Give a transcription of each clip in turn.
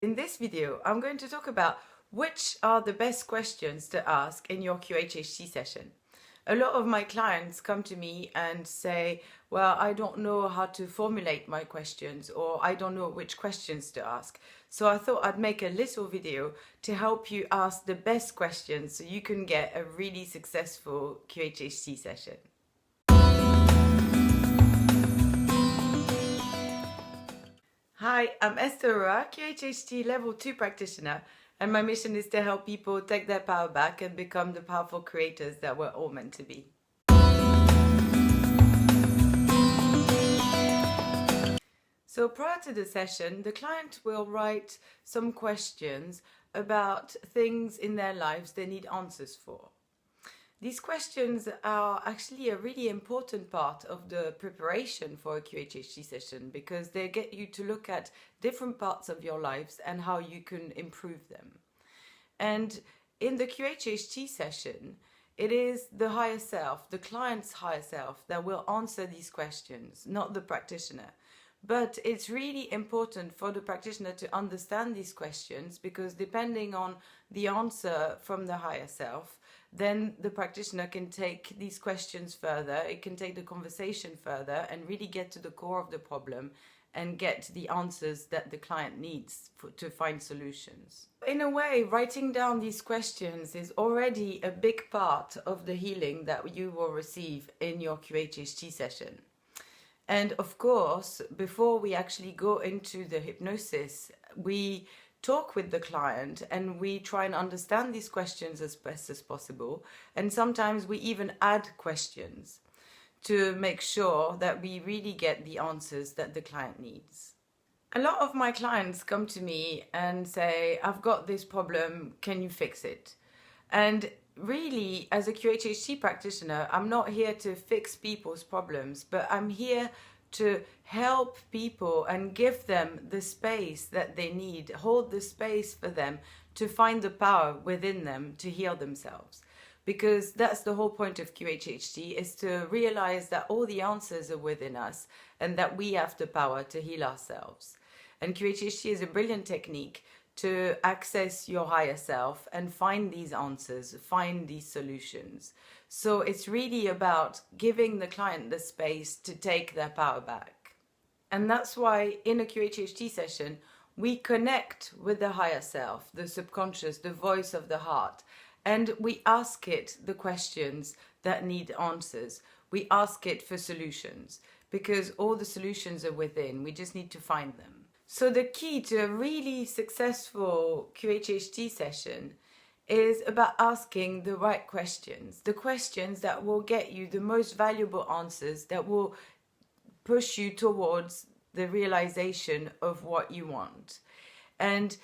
In this video, I'm going to talk about which are the best questions to ask in your QHHT session. A lot of my clients come to me and say, well, I don't know how to formulate my questions, or I don't know which questions to ask. So I thought I'd make a little video to help you ask the best questions so you can get a really successful QHHT session. Hi, I'm Esther, QHHT Level 2 practitioner, and my mission is to help people take their power back and become the powerful creators that we're all meant to be. So prior to the session, the client will write some questions about things in their lives they need answers for. These questions are actually a really important part of the preparation for a QHHT session because they get you to look at different parts of your lives and how you can improve them. And in the QHHT session, it is the higher self, the client's higher self, that will answer these questions, not the practitioner. But it's really important for the practitioner to understand these questions because depending on the answer from the higher self, then the practitioner can take these questions further, it can take the conversation further and really get to the core of the problem and get the answers that the client needs to find solutions. In a way, writing down these questions is already a big part of the healing that you will receive in your QHHT session. And of course, before we actually go into the hypnosis, we talk with the client and we try and understand these questions as best as possible. And sometimes we even add questions to make sure that we really get the answers that the client needs. A lot of my clients come to me and say, I've got this problem, can you fix it? And really, as a QHHT practitioner, I'm not here to fix people's problems, but I'm here to help people and give them the space that they need, hold the space for them to find the power within them to heal themselves. Because that's the whole point of QHHT, is to realize that all the answers are within us and that we have the power to heal ourselves. And QHHT is a brilliant technique to access your higher self and find these answers, find these solutions. So it's really about giving the client the space to take their power back. And that's why in a QHHT session, we connect with the higher self, the subconscious, the voice of the heart, and we ask it the questions that need answers. We ask it for solutions because all the solutions are within. We just need to find them. So the key to a really successful QHHT session is about asking the right questions, the questions that will get you the most valuable answers, that will push you towards the realization of what you want. And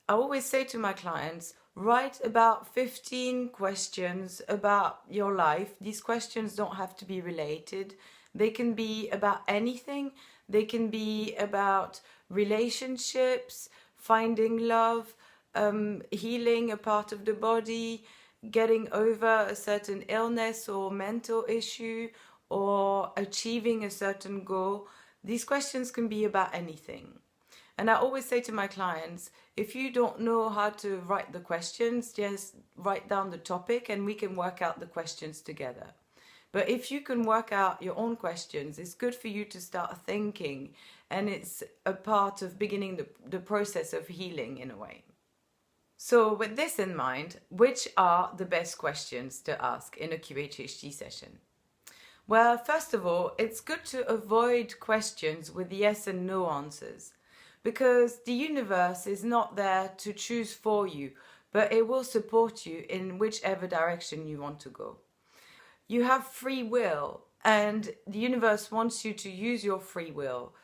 I always say to my clients, write about 15 questions about your life. These questions don't have to be related. They can be about anything. They can be about relationships, finding love, healing a part of the body, getting over a certain illness or mental issue, or achieving a certain goal. These questions can be about anything. And I always say to my clients, if you don't know how to write the questions, just write down the topic and we can work out the questions together. But if you can work out your own questions, it's good for you to start thinking, and it's a part of beginning the process of healing in a way. So with this in mind, which are the best questions to ask in a QHHT session? Well, first of all, it's good to avoid questions with yes and no answers, because the universe is not there to choose for you, but it will support you in whichever direction you want to go. You have free will, and the universe wants you to use your free will.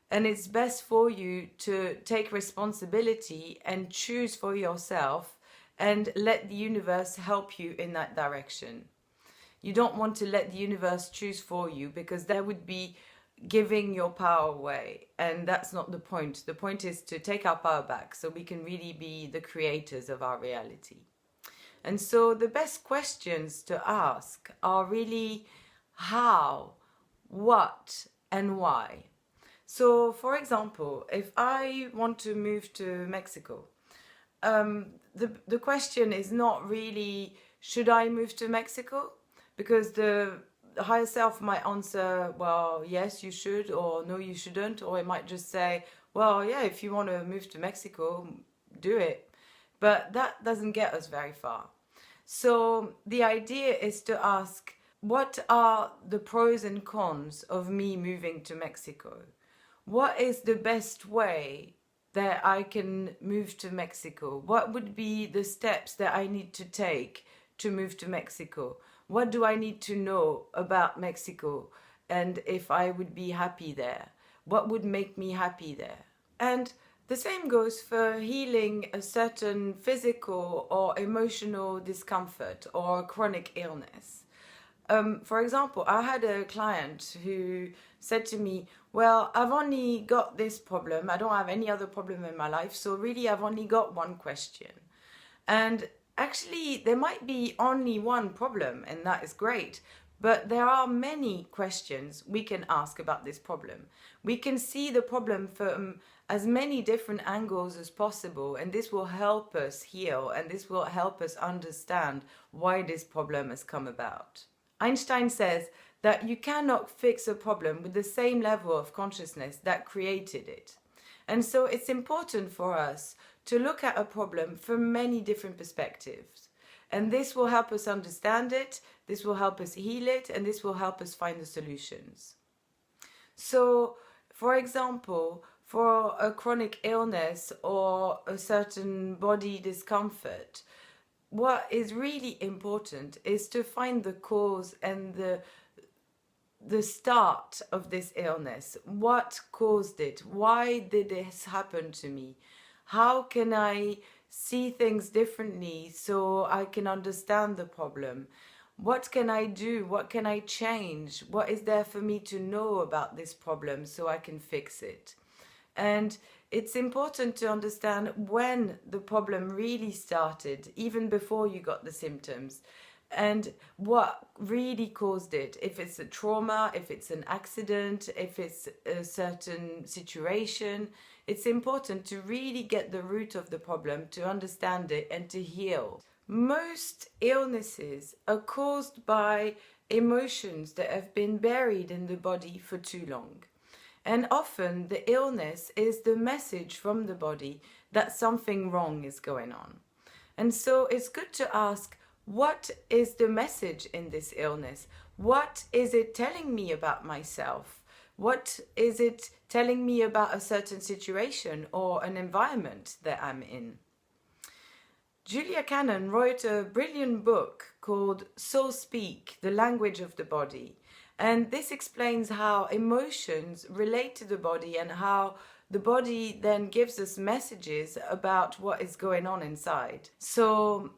And it's best for you to take responsibility and choose for yourself and let the universe help you in that direction. You don't want to let the universe choose for you because that would be giving your power away. And that's not the point. The point is to take our power back so we can really be the creators of our reality. And so the best questions to ask are really how, what, and why. So, for example, if I want to move to Mexico, the question is not really, should I move to Mexico? Because the higher self might answer, well, yes, you should, or no, you shouldn't. Or it might just say, well, yeah, if you want to move to Mexico, do it. But that doesn't get us very far. So the idea is to ask, what are the pros and cons of me moving to Mexico? What is the best way that I can move to Mexico? What would be the steps that I need to take to move to Mexico? What do I need to know about Mexico? And if I would be happy there? What would make me happy there? And the same goes for healing a certain physical or emotional discomfort or chronic illness. For example, I had a client who said to me, well, I've only got this problem. I don't have any other problem in my life. So really, I've only got one question. And actually, there might be only one problem, and that is great. But there are many questions we can ask about this problem. We can see the problem from as many different angles as possible, and this will help us heal, and this will help us understand why this problem has come about. Einstein says that you cannot fix a problem with the same level of consciousness that created it. And so it's important for us to look at a problem from many different perspectives. And this will help us understand it, this will help us heal it, and this will help us find the solutions. So, for example, for a chronic illness or a certain body discomfort, what is really important is to find the cause and the start of this illness. What caused it? Why did this happen to me? How can I see things differently so I can understand the problem? What can I do? What can I change? What is there for me to know about this problem so I can fix it? And it's important to understand when the problem really started, even before you got the symptoms, and what really caused it. If it's a trauma, if it's an accident, if it's a certain situation, it's important to really get the root of the problem, to understand it and to heal. Most illnesses are caused by emotions that have been buried in the body for too long. And often the illness is the message from the body that something wrong is going on. And so it's good to ask, what is the message in this illness? What is it telling me about myself? What is it telling me about a certain situation or an environment that I'm in? Julia Cannon wrote a brilliant book called Soul Speak, The Language of the Body. And this explains how emotions relate to the body and how the body then gives us messages about what is going on inside. So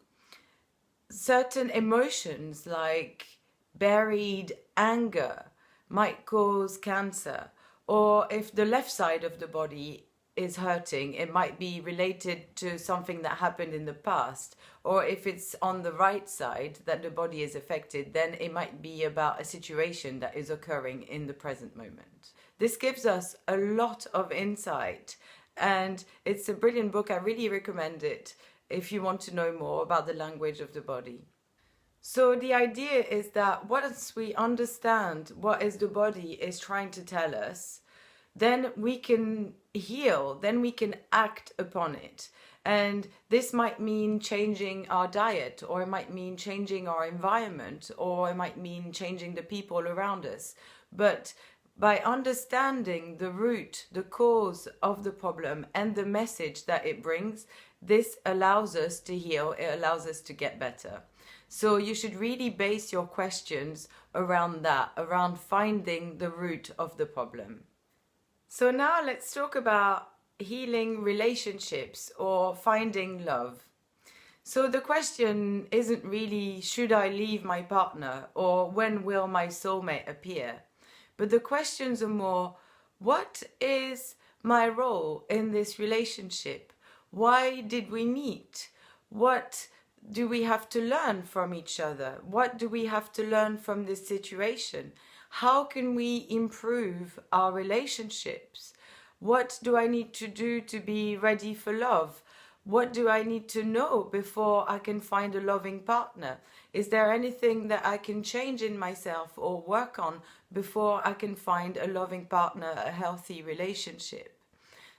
certain emotions like buried anger might cause cancer, or if the left side of the body is hurting, it might be related to something that happened in the past. Or if it's on the right side that the body is affected, then it might be about a situation that is occurring in the present moment. This gives us a lot of insight, and it's a brilliant book. I really recommend it if you want to know more about the language of the body. So the idea is that once we understand what is the body is trying to tell us, then we can heal, then we can act upon it. And this might mean changing our diet, or it might mean changing our environment, or it might mean changing the people around us. But by understanding the root, the cause of the problem and the message that it brings, this allows us to heal, it allows us to get better. So you should really base your questions around that, around finding the root of the problem. So now let's talk about healing relationships or finding love. So the question isn't really, should I leave my partner, or when will my soulmate appear? But the questions are more, what is my role in this relationship? Why did we meet? What do we have to learn from each other? What do we have to learn from this situation? how can we improve our relationships? What do I need to do to be ready for love? What do I need to know before I can find a loving partner? Is there anything that I can change in myself or work on before I can find a loving partner, a healthy relationship?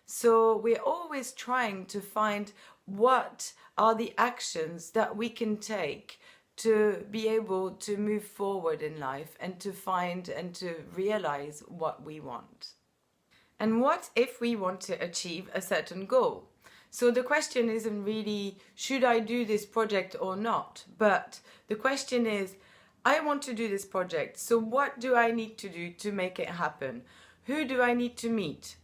So we're always trying to find what are the actions that we can take to be able to move forward in life and to find and to realize what we want. And what if we want to achieve a certain goal? So the question isn't really, should I do this project or not? But the question is, I want to do this project. So what do I need to do to make it happen? Who do I need to meet?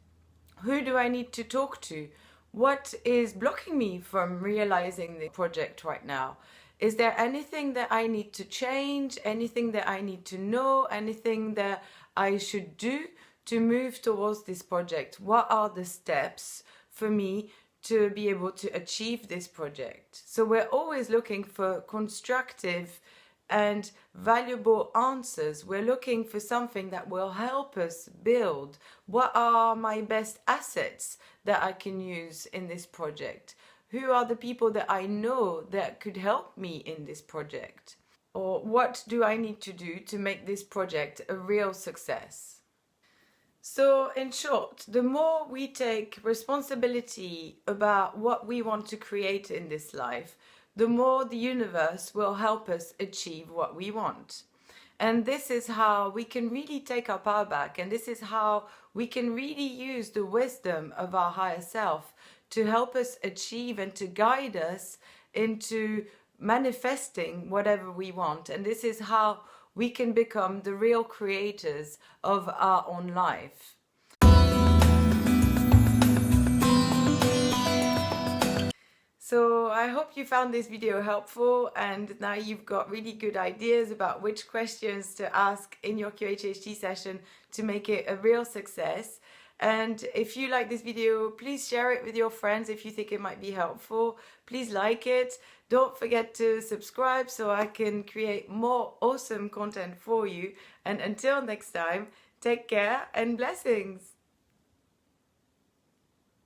Who do I need to talk to? What is blocking me from realizing the project right now? Is there anything that I need to change? Anything that I need to know? Anything that I should do to move towards this project? What are the steps for me to be able to achieve this project? So we're always looking for constructive and valuable answers. We're looking for something that will help us build. What are my best assets that I can use in this project? Who are the people that I know that could help me in this project? Or what do I need to do to make this project a real success? So in short, the more we take responsibility about what we want to create in this life, the more the universe will help us achieve what we want. And this is how we can really take our power back, and this is how we can really use the wisdom of our higher self to help us achieve and to guide us into manifesting whatever we want. And this is how we can become the real creators of our own life. So I hope you found this video helpful, and now you've got really good ideas about which questions to ask in your QHHT session to make it a real success. And if you like this video, please share it with your friends if you think it might be helpful. Please like it. Don't forget to subscribe so I can create more awesome content for you. And until next time, take care and blessings.